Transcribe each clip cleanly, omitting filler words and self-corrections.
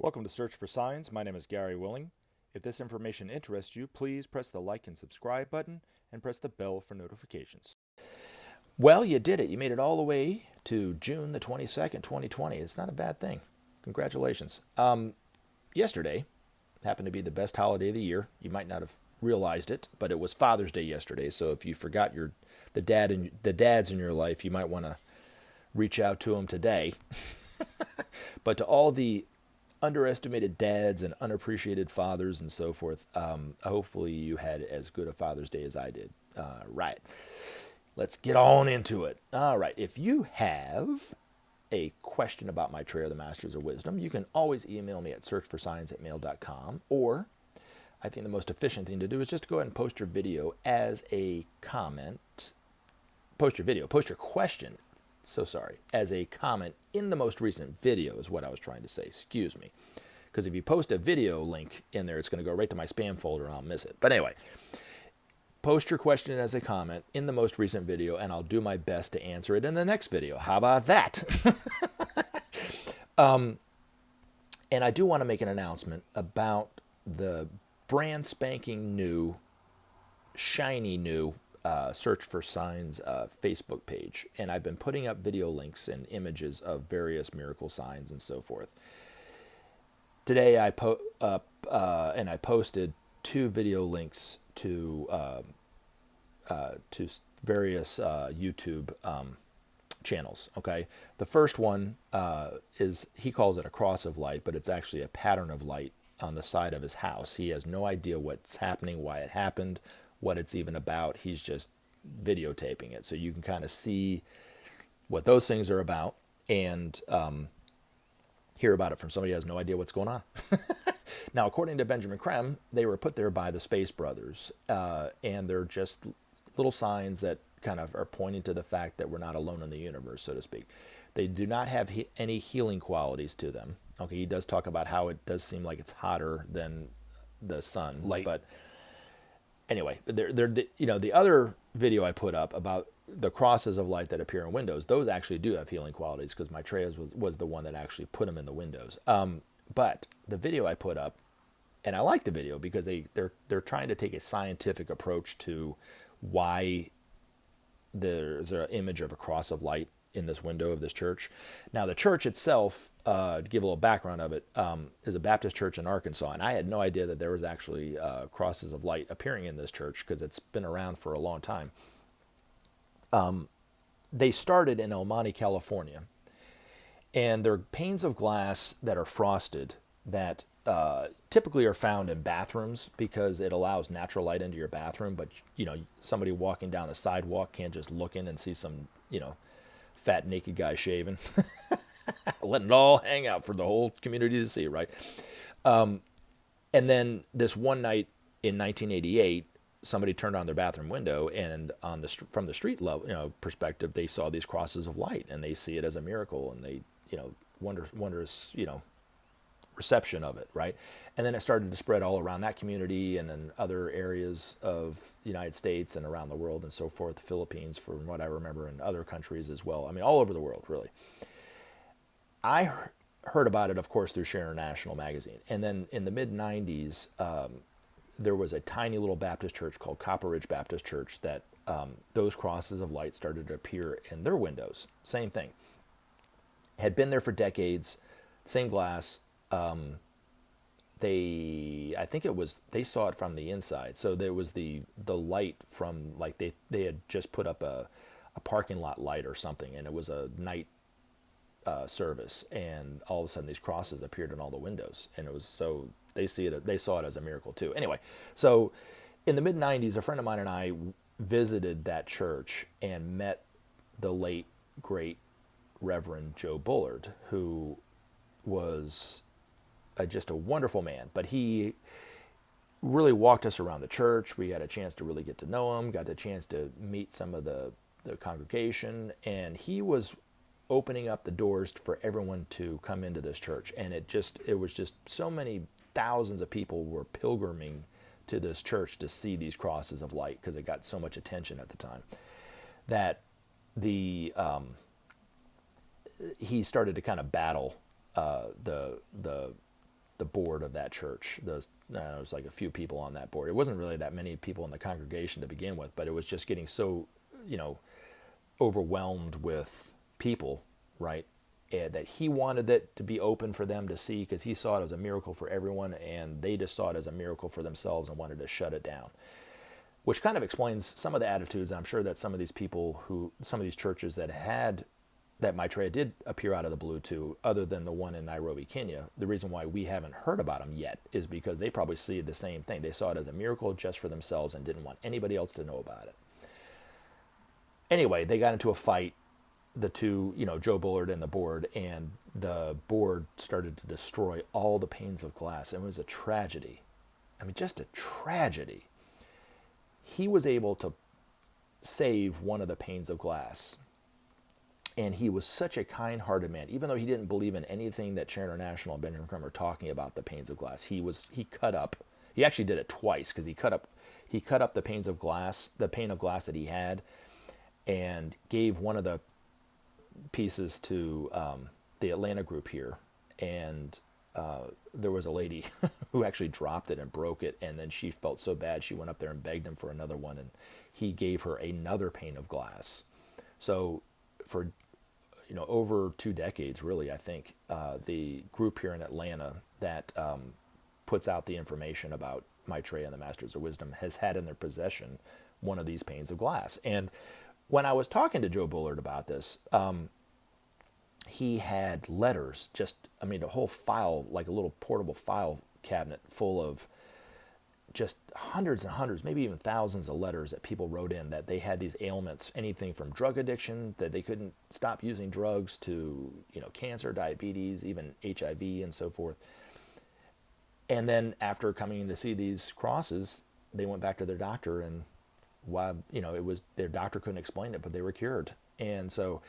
Welcome to Search for Signs. My name is Gary Willing. If this information interests you, please press the like and subscribe button and press the bell for notifications. Well, you did it. You made it all the way to June the 22nd, 2020. It's not a bad thing. Congratulations. Yesterday happened to be the best holiday of the year. You might not have realized it, but it was Father's Day yesterday. So if you forgot the dads in your life, you might want to reach out to them today. But to all the underestimated dads and unappreciated fathers and so forth, hopefully you had as good a Father's Day as I did. Right. Let's get on into it. All right. If you have a question about Maitreya, the Masters of Wisdom, you can always email me at searchforsigns@mail.com, or I think the most efficient thing to do is just go ahead and post your video as a comment. Post your question. As a comment in the most recent video is what I was trying to say. Excuse me. Because if you post a video link in there, it's going to go right to my spam folder and I'll miss it. But anyway, post your question as a comment in the most recent video and I'll do my best to answer it in the next video. How about that? And I do want to make an announcement about the brand spanking new, shiny new Search for Signs Facebook page. And I've been putting up video links and images of various miracle signs and so forth. Today I posted 2 video links to various YouTube channels. Okay, the first one is, he calls it a cross of light, but it's actually a pattern of light on the side of his house. He has no idea what's happening, why it happened, what it's even about. He's just videotaping it, so you can kind of see what those things are about and hear about it from somebody who has no idea what's going on. Now, according to BenjaminCreme, they were put there by the Space Brothers, and they're just little signs that kind of are pointing to the fact that we're not alone in the universe, so to speak. They do not have any healing qualities to them. Okay, he does talk about how it does seem like it's hotter than the sun, light. But anyway, the other video I put up about the crosses of light that appear in windows, those actually do have healing qualities because Maitreya's was the one that actually put them in the windows. But the video I put up, and I like the video because they're trying to take a scientific approach to why there's an image of a cross of light in this window of this church. Now, the church itself, to give a little background of it, is a Baptist church in Arkansas, and I had no idea that there was actually crosses of light appearing in this church because it's been around for a long time. They started in El Monte, California, and they're panes of glass that are frosted that typically are found in bathrooms because it allows natural light into your bathroom, but somebody walking down a sidewalk can't just look in and see some fat naked guy shaving, letting it all hang out for the whole community to see, right? And then this one night in 1988, somebody turned on their bathroom window, and from the street level, perspective, they saw these crosses of light, and they see it as a miracle, and they, wondrous, reception of it, right? And then it started to spread all around that community and in other areas of the United States and around the world and so forth, the Philippines, from what I remember, and other countries as well. I mean, all over the world, really. I heard about it, of course, through Share International magazine. And then in the mid-90s, there was a tiny little Baptist church called Copper Ridge Baptist Church that those crosses of light started to appear in their windows. Same thing. Had been there for decades, same glass. They saw it from the inside. So there was the light from, like, they had just put up a parking lot light or something, and it was a night service, and all of a sudden these crosses appeared in all the windows, and it was, so they saw it as a miracle too. Anyway, so in the mid-90s, a friend of mine and I visited that church and met the late great Reverend Joe Bullard, who was just a wonderful man, but he really walked us around the church. We had a chance to really get to know him, got a chance to meet some of the congregation, and he was opening up the doors for everyone to come into this church. And it was just so many thousands of people were pilgriming to this church to see these crosses of light because it got so much attention at the time that he started to kind of battle the the board of that church. There was like a few people on that board. It wasn't really that many people in the congregation to begin with, but it was just getting so, overwhelmed with people, right? And that he wanted it to be open for them to see, because he saw it as a miracle for everyone, and they just saw it as a miracle for themselves and wanted to shut it down. Which kind of explains some of the attitudes. I'm sure that some of these churches that Maitreya did appear out of the blue to, other than the one in Nairobi, Kenya, the reason why we haven't heard about them yet is because they probably see the same thing. They saw it as a miracle just for themselves and didn't want anybody else to know about it. Anyway, they got into a fight, the two, Joe Bullard and the board, and the board started to destroy all the panes of glass. It was a tragedy. I mean, just a tragedy. He was able to save one of the panes of glass. And he was such a kind-hearted man. Even though he didn't believe in anything that Share International and BenjaminCreme were talking about the panes of glass, he cut up. He actually did it twice, because he cut up the panes of glass, the pane of glass that he had, and gave one of the pieces to the Atlanta group here. And there was a lady who actually dropped it and broke it, and then she felt so bad she went up there and begged him for another one, and he gave her another pane of glass. So for over 2 decades, really, I think, the group here in Atlanta that puts out the information about Maitreya and the Masters of Wisdom has had in their possession one of these panes of glass. And when I was talking to Joe Bullard about this, he had letters, a whole file, like a little portable file cabinet full of just hundreds and hundreds, maybe even thousands of letters that people wrote in that they had these ailments, anything from drug addiction, that they couldn't stop using drugs, to, cancer, diabetes, even HIV and so forth. And then after coming in to see these crosses, they went back to their doctor, and why, it was, their doctor couldn't explain it, but they were cured. And so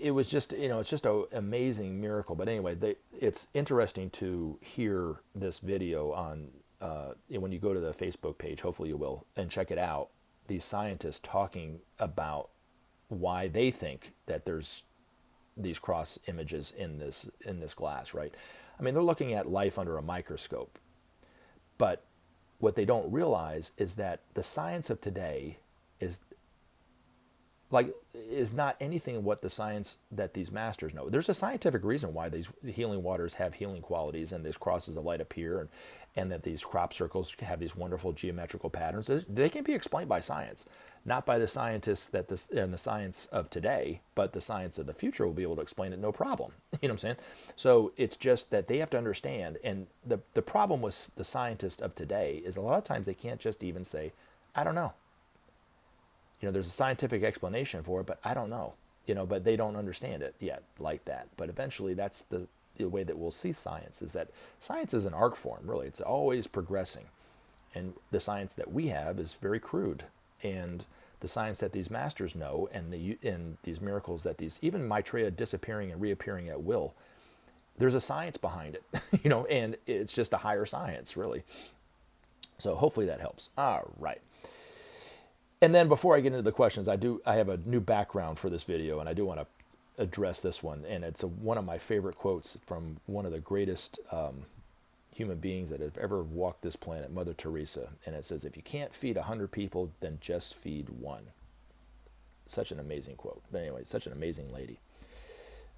it was just, it's just an amazing miracle. But anyway, it's interesting to hear this video on, when you go to the Facebook page, hopefully you will, and check it out, these scientists talking about why they think that there's these cross images in this glass, right? I mean, they're looking at life under a microscope. But what they don't realize is that the science of today is not anything what the science that these masters know. There's a scientific reason why these healing waters have healing qualities, and these crosses of light appear, and that these crop circles have these wonderful geometrical patterns. They can be explained by science, not by the scientists and the science of today, but the science of the future will be able to explain it no problem. You know what I'm saying? So it's just that they have to understand, and the problem with the scientists of today is a lot of times they can't just even say, I don't know. There's a scientific explanation for it, but I don't know, but they don't understand it yet like that. But eventually that's the way that we'll see science, is that science is an art form, really. It's always progressing. And the science that we have is very crude. And the science that these masters know, and these miracles that even Maitreya disappearing and reappearing at will, there's a science behind it, and it's just a higher science, really. So hopefully that helps. All right. And then before I get into the questions, I have a new background for this video, and I do want to address this one. And it's one of my favorite quotes from one of the greatest human beings that have ever walked this planet, Mother Teresa. And it says, if you can't feed 100 people, then just feed one. Such an amazing quote. But anyway, such an amazing lady.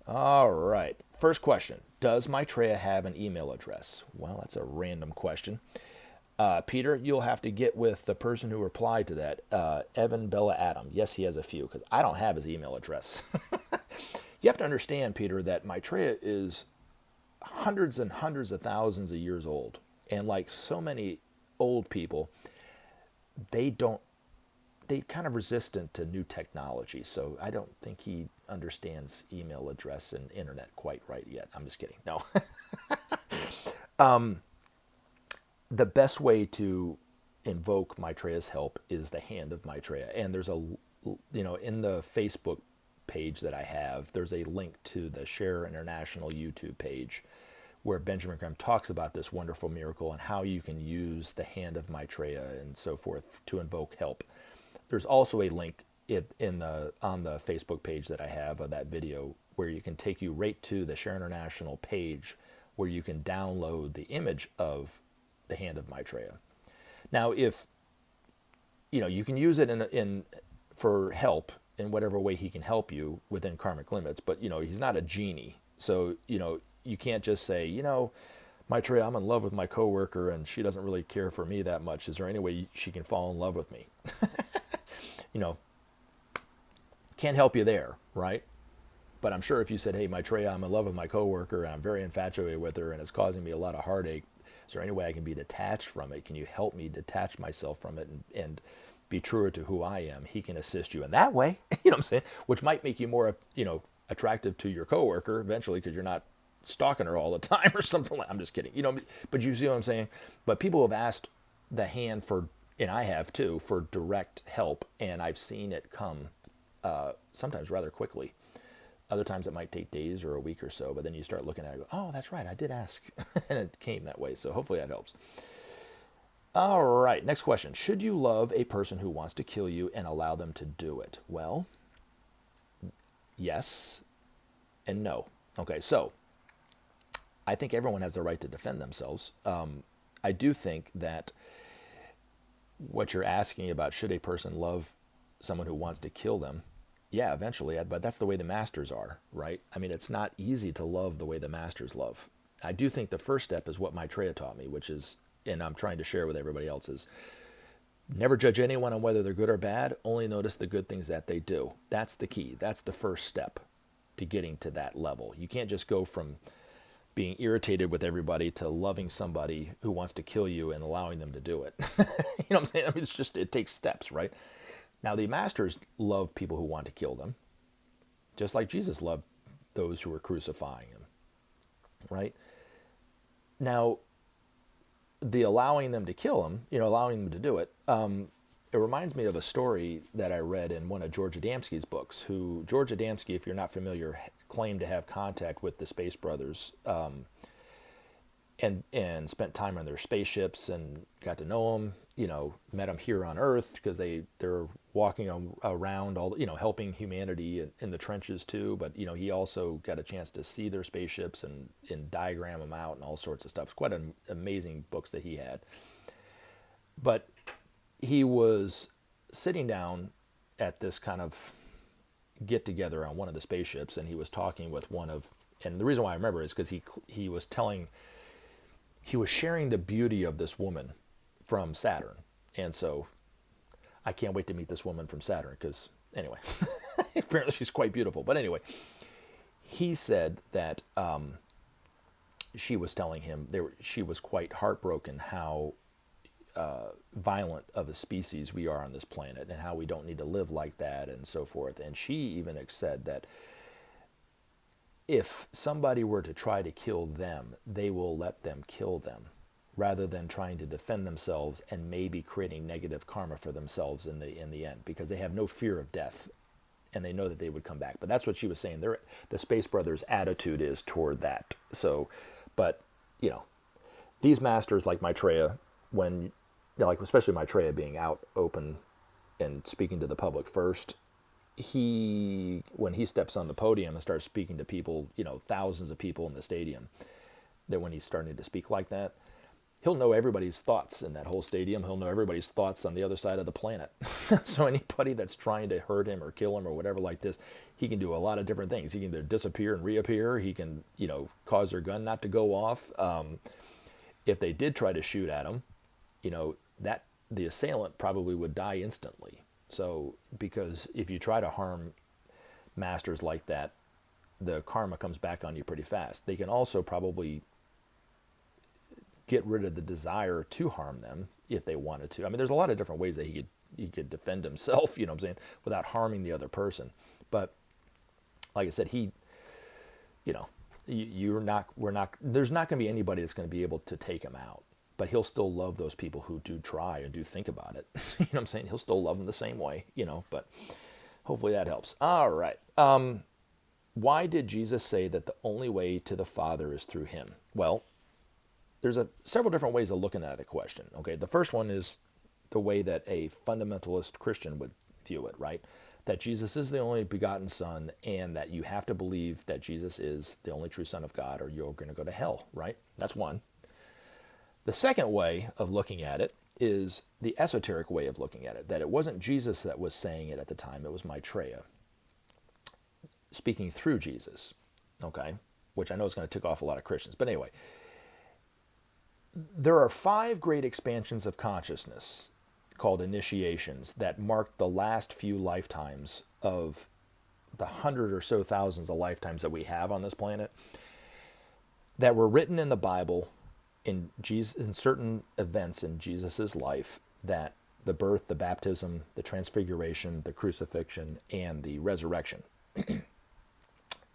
All right. First question. Does Maitreya have an email address? Well, that's a random question. Peter, you'll have to get with the person who replied to that, Evan Bella Adam. Yes, he has a few, because I don't have his email address. You have to understand, Peter, that Maitreya is hundreds and hundreds of thousands of years old. And like so many old people, they kind of resistant to new technology. So I don't think he understands email address and internet quite right yet. I'm just kidding. No. The best way to invoke Maitreya's help is the hand of Maitreya. And there's in the Facebook page that I have, there's a link to the Share International YouTube page where BenjaminCreme talks about this wonderful miracle and how you can use the hand of Maitreya and so forth to invoke help. There's also a link on the Facebook page that I have of that video where you can take you right to the Share International page where you can download the image of the hand of Maitreya. Now, if you can use it in for help in whatever way he can help you within karmic limits, but he's not a genie, so you can't just say, Maitreya, I'm in love with my coworker and she doesn't really care for me that much. Is there any way she can fall in love with me? Can't help you there, right? But I'm sure if you said, hey, Maitreya, I'm in love with my coworker and I'm very infatuated with her and it's causing me a lot of heartache. Is there any way I can be detached from it? Can you help me detach myself from it and be truer to who I am? He can assist you in that way, you know what I'm saying? Which might make you more, attractive to your coworker eventually because you're not stalking her all the time or something like. I'm just kidding, but you see what I'm saying? But people have asked the hand for, and I have too, for direct help, and I've seen it come sometimes rather quickly. Other times it might take days or a week or so, but then you start looking at it and go, oh, that's right, I did ask. And it came that way. So hopefully that helps. All right, next question. Should you love a person who wants to kill you and allow them to do it? Well, yes and no. Okay, so I think everyone has the right to defend themselves. I do think that what you're asking about, should a person love someone who wants to kill them? Yeah, eventually, but that's the way the masters are, right? I mean, it's not easy to love the way the masters love. I do think the first step is what Maitreya taught me, which is, and I'm trying to share with everybody else, is never judge anyone on whether they're good or bad, only notice the good things that they do. That's the key. That's the first step to getting to that level. You can't just go from being irritated with everybody to loving somebody who wants to kill you and allowing them to do it. You know what I'm saying? I mean, it takes steps, right? Now, the masters love people who want to kill them, just like Jesus loved those who were crucifying him, right? Now, the allowing them to kill him, allowing them to do it, it reminds me of a story that I read in one of George Adamski's books, who George Adamski, if you're not familiar, claimed to have contact with the Space Brothers, and spent time on their spaceships and got to know them, met them here on Earth because they're walking around all, helping humanity in the trenches too. But, he also got a chance to see their spaceships and diagram them out and all sorts of stuff. It's quite an amazing books that he had. But he was sitting down at this kind of get together on one of the spaceships, and he was talking with and the reason why I remember is because he was sharing the beauty of this woman from Saturn. And so I can't wait to meet this woman from Saturn because, anyway, apparently she's quite beautiful. But anyway, he said that she was telling him she was quite heartbroken how violent of a species we are on this planet and how we don't need to live like that and so forth. And she even said that if somebody were to try to kill them, they will let them kill them rather than trying to defend themselves and maybe creating negative karma for themselves in the end, because they have no fear of death and they know that they would come back. But that's what she was saying. The Space Brothers' attitude is toward that. So, but, these masters like Maitreya, especially Maitreya being out open and speaking to the public first, when he steps on the podium and starts speaking to people, thousands of people in the stadium, that when he's starting to speak like that, he'll know everybody's thoughts in that whole stadium. He'll know everybody's thoughts on the other side of the planet. So anybody that's trying to hurt him or kill him or whatever like this, he can do a lot of different things. He can either disappear and reappear. He can, cause their gun not to go off. If they did try to shoot at him, that the assailant probably would die instantly. So, because if you try to harm masters like that, the karma comes back on you pretty fast. They can also probably get rid of the desire to harm them if they wanted to. I mean, there's a lot of different ways that he could defend himself, without harming the other person. But like I said, there's not going to be anybody that's going to be able to take him out. But he'll still love those people who do try and do think about it. You know what I'm saying? He'll still love them the same way, but hopefully that helps. All right. Why did Jesus say that the only way to the Father is through him? Well, there's several different ways of looking at the question. Okay. The first one is the way that a fundamentalist Christian would view it, right? that Jesus is the only begotten Son, and that you have to believe that Jesus is the only true Son of God, or you're going to go to hell, right? That's one. The second way of looking at it is the esoteric way of looking at it, that it wasn't Jesus that was saying it at the time, it was Maitreya, speaking through Jesus, okay? Which I know is going to tick off a lot of Christians. But anyway, there are 5 great expansions of consciousness called initiations that mark the last few lifetimes of the 100 or so thousands of lifetimes that we have on this planet, that were written in the Bible in certain events in Jesus's life, that the birth, the baptism, the transfiguration, the crucifixion, and the resurrection.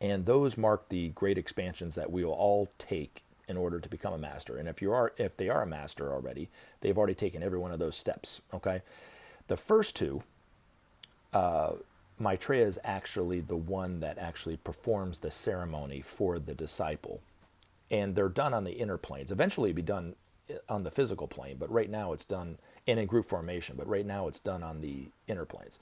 And those mark the great expansions that we will all take in order to become a master. And if they are a master already, they've already taken every one of those steps. Okay, the first two, Maitreya is actually the one that actually performs the ceremony for the disciple, and they're done on the inner planes. Eventually, it'll be done on the physical plane, but right now it's done in group formation. But right now it's done on the inner planes.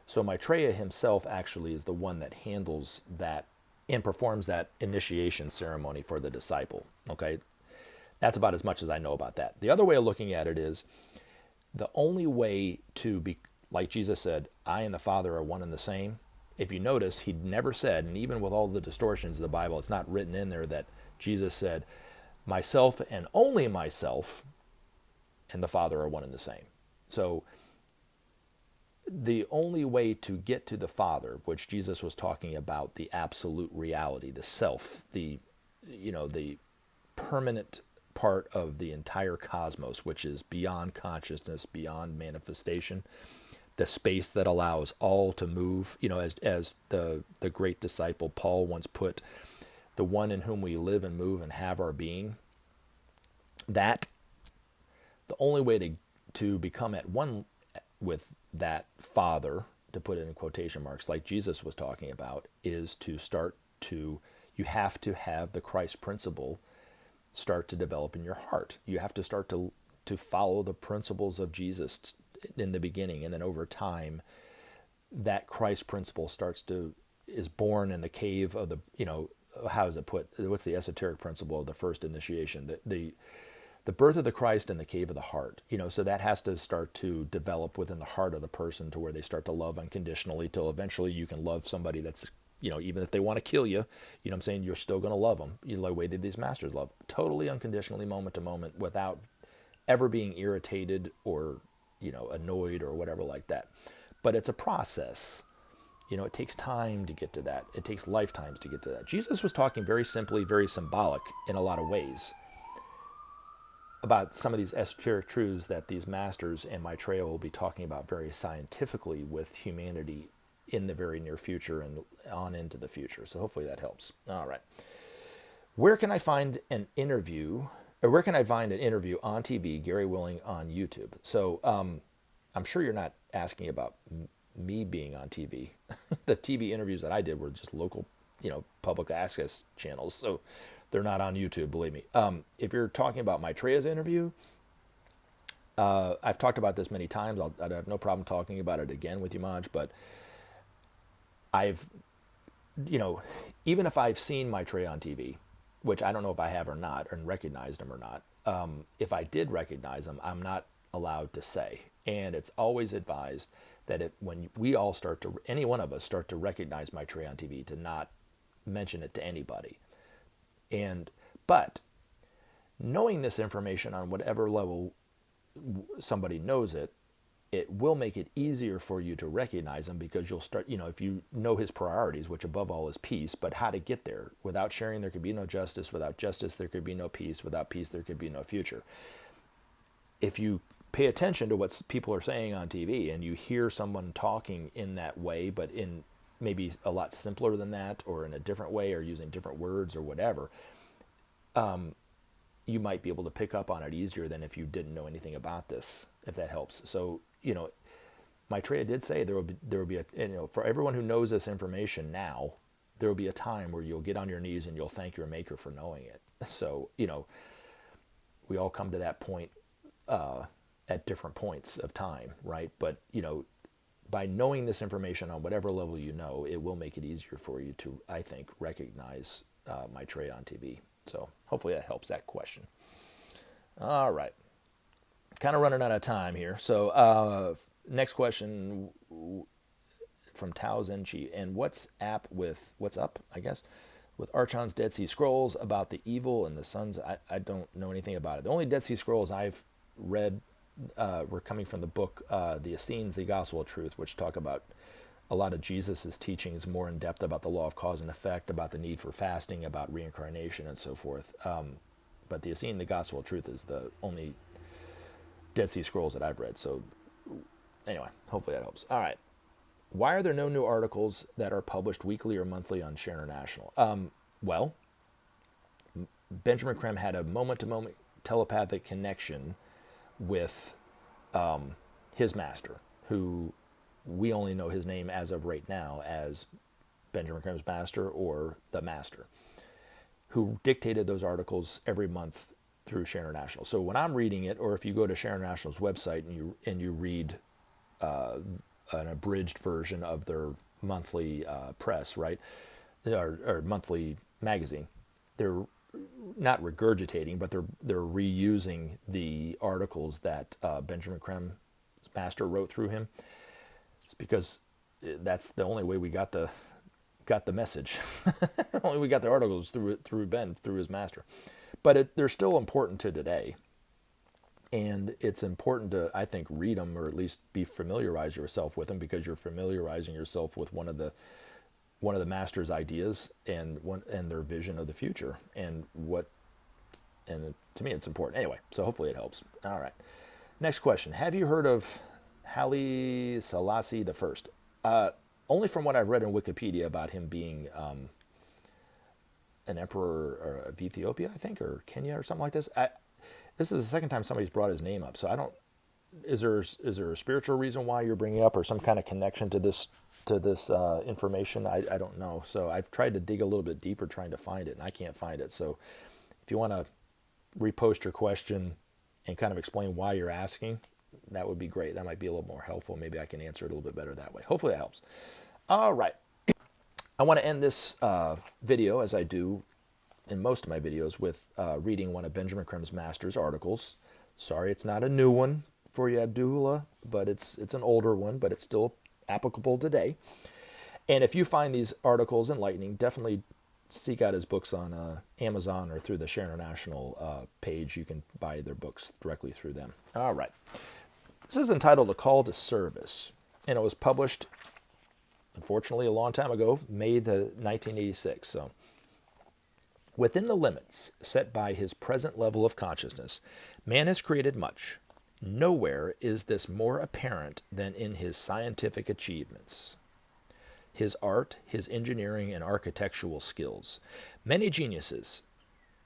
So Maitreya himself actually is the one that handles that and performs that initiation ceremony for the disciple. Okay, that's about as much as I know about that. The other way of looking at it is the only way to be, like Jesus said, I and the Father are one and the same. If you notice, he never said, and even with all the distortions of the Bible, it's not written in there that Jesus said, myself and only myself and the Father are one and the same. So the only way to get to the Father, which Jesus was talking about, the absolute reality, the self, the permanent part of the entire cosmos, which is beyond consciousness, beyond manifestation, the space that allows all to move, as the great disciple Paul once put, the one in whom we live and move and have our being. That the only way to become at one with that Father, to put it in quotation marks, like Jesus was talking about, is you have to have the Christ principle start to develop in your heart. You have to start to follow the principles of Jesus in the beginning, and then over time, that Christ principle is born in the cave of how is it put? What's the esoteric principle of the first initiation? The birth of the Christ in the cave of the heart. So that has to start to develop within the heart of the person to where they start to love unconditionally, till eventually you can love somebody that's, even if they want to kill you, what I'm saying, you're still going to love them. The way that these masters love, totally unconditionally, moment to moment, without ever being irritated or, annoyed or whatever like that. But it's a process. It takes time to get to that. It takes lifetimes to get to that. Jesus was talking very simply, very symbolic in a lot of ways about some of these esoteric truths that these masters and Maitreya will be talking about very scientifically with humanity in the very near future and on into the future. So hopefully that helps. All right. Where can I find an interview on TV, Gary Willing on YouTube? So I'm sure you're not asking about me being on TV. The TV interviews that I did were just local, public access channels. So they're not on YouTube, believe me. If you're talking about Maitreya's interview, I've talked about this many times. I'd have no problem talking about it again with you, Maj, but even if I've seen Maitreya on TV, which I don't know if I have or not, and recognized him or not, if I did recognize him, I'm not allowed to say. And it's always advised that when we all any one of us start to recognize Maitreya on TV, to not mention it to anybody. But knowing this information on whatever level somebody knows it, it will make it easier for you to recognize him, because you'll start, if you know his priorities, which above all is peace, but how to get there. Without sharing, there could be no justice. Without justice, there could be no peace. Without peace, there could be no future. If you pay attention to what people are saying on TV and you hear someone talking in that way, but in maybe a lot simpler than that, or in a different way, or using different words or whatever, you might be able to pick up on it easier than if you didn't know anything about this, if that helps. So, Maitreya did say there will be for everyone who knows this information now, there will be a time where you'll get on your knees and you'll thank your maker for knowing it. So, we all come to that point at different points of time, right? But, by knowing this information on whatever level you know, it will make it easier for you to, I think, recognize Maitreya on TV. So hopefully that helps that question. All right. Kind of running out of time here. So next question from Tao Zenchi. And what's up, I guess, with Archon's Dead Sea Scrolls about the evil and the sons? I don't know anything about it. The only Dead Sea Scrolls I've read were coming from the book, The Essenes, The Gospel of Truth, which talk about a lot of Jesus's teachings more in depth about the law of cause and effect, about the need for fasting, about reincarnation, and so forth. But The Essene, The Gospel of Truth is the only Dead Sea Scrolls that I've read. So anyway, hopefully that helps. All right. Why are there no new articles that are published weekly or monthly on Share International? Well, BenjaminCreme had a moment-to-moment telepathic connection with his master, who we only know his name as of right now as BenjaminCreme's master or the master, who dictated those articles every month through Share International. So when I'm reading it, or if you go to Share International's website and you read an abridged version of their monthly press, right, or monthly magazine, they're not regurgitating, but they're reusing the articles that BenjaminCreme's master wrote through him. It's because that's the only way we got the message. Only we got the articles through Ben, through his master. But they're still important to today. And it's important to, I think, read them, or at least familiarize yourself with them, because you're familiarizing yourself with one of the master's ideas and their vision of the future, and to me it's important. Anyway, so hopefully it helps. All right. Next question. Have you heard of Haile Selassie I? Only from what I've read in Wikipedia about him being an emperor of Ethiopia, I think, or Kenya or something like this. This is the second time somebody's brought his name up, so I don't. Is there a spiritual reason why you're bringing it up, or some kind of connection to this information? I don't know. So I've tried to dig a little bit deeper trying to find it, and I can't find it. So if you want to repost your question and kind of explain why you're asking, that would be great. That might be a little more helpful. Maybe I can answer it a little bit better that way. Hopefully that helps. All right. I want to end this video, as I do in most of my videos, with reading one of BenjaminCreme's master's articles. Sorry, it's not a new one for you, Abdullah, but it's an older one, but it's still applicable today. And if you find these articles enlightening, definitely seek out his books on Amazon or through the Share International page. You can buy their books directly through them. All right. This is entitled A Call to Service, and it was published, unfortunately, a long time ago, May 1986. So, within the limits set by his present level of consciousness, man has created much. Nowhere is this more apparent than in his scientific achievements, his art, his engineering, and architectural skills. Many geniuses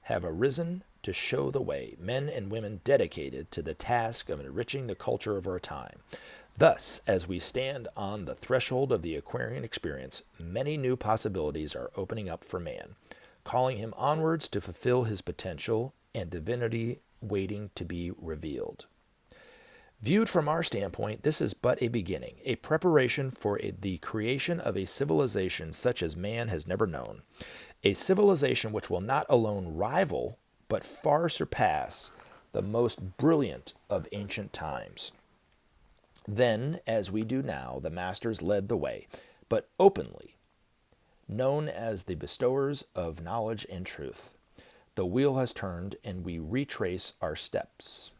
have arisen to show the way, men and women dedicated to the task of enriching the culture of our time. Thus, as we stand on the threshold of the Aquarian experience, many new possibilities are opening up for man, calling him onwards to fulfill his potential and divinity waiting to be revealed. Viewed from our standpoint, this is but a beginning, a preparation for the creation of a civilization such as man has never known, a civilization which will not alone rival, but far surpass the most brilliant of ancient times. Then, as we do now, the masters led the way, but openly, known as the bestowers of knowledge and truth. The wheel has turned, and we retrace our steps.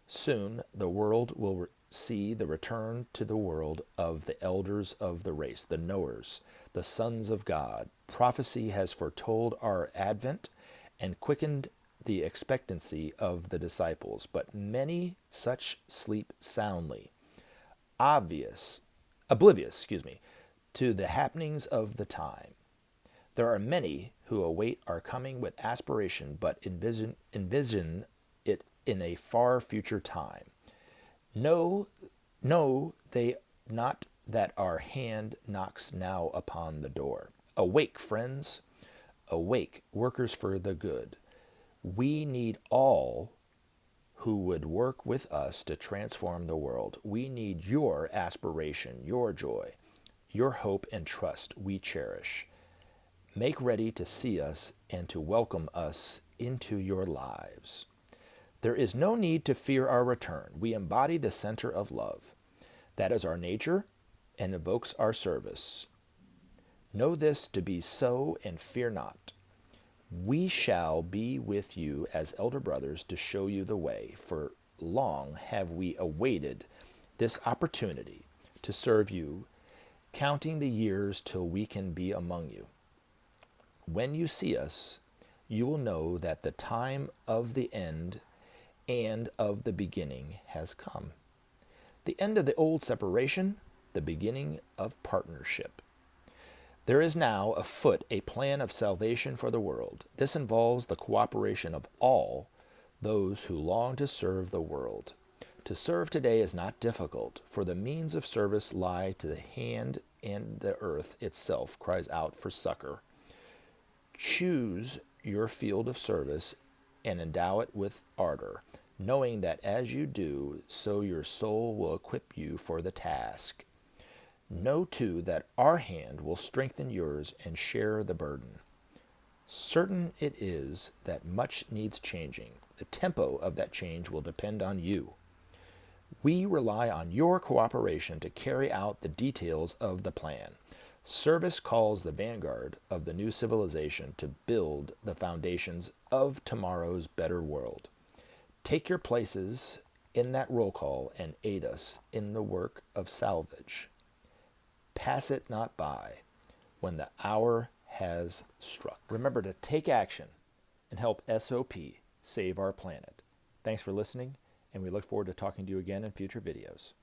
Soon the world will see the return to the world of the elders of the race, the knowers, the sons of God. Prophecy has foretold our advent and quickened the expectancy of the disciples, but many such sleep soundly, oblivious, to the happenings of the time. There are many who await our coming with aspiration, but envision it in a far future time. Know they not that our hand knocks now upon the door. Awake, friends. Awake, workers for the good. We need all who would work with us to transform the world. We need your aspiration, your joy, your hope and trust we cherish. Make ready to see us and to welcome us into your lives. There is no need to fear our return. We embody the center of love. That is our nature and evokes our service. Know this to be so and fear not. We shall be with you as elder brothers to show you the way. For long have we awaited this opportunity to serve you, counting the years till we can be among you. When you see us, you will know that the time of the end and of the beginning has come. The end of the old separation, the beginning of partnership. There is now afoot a plan of salvation for the world. This involves the cooperation of all those who long to serve the world. To serve today is not difficult, for the means of service lie to the hand, and the earth itself cries out for succor. Choose your field of service and endow it with ardor, knowing that as you do, so your soul will equip you for the task. Know, too, that our hand will strengthen yours and share the burden. Certain it is that much needs changing. The tempo of that change will depend on you. We rely on your cooperation to carry out the details of the plan. Service calls the vanguard of the new civilization to build the foundations of tomorrow's better world. Take your places in that roll call and aid us in the work of salvage. Pass it not by when the hour has struck. Remember to take action and help SOP save our planet. Thanks for listening, and we look forward to talking to you again in future videos.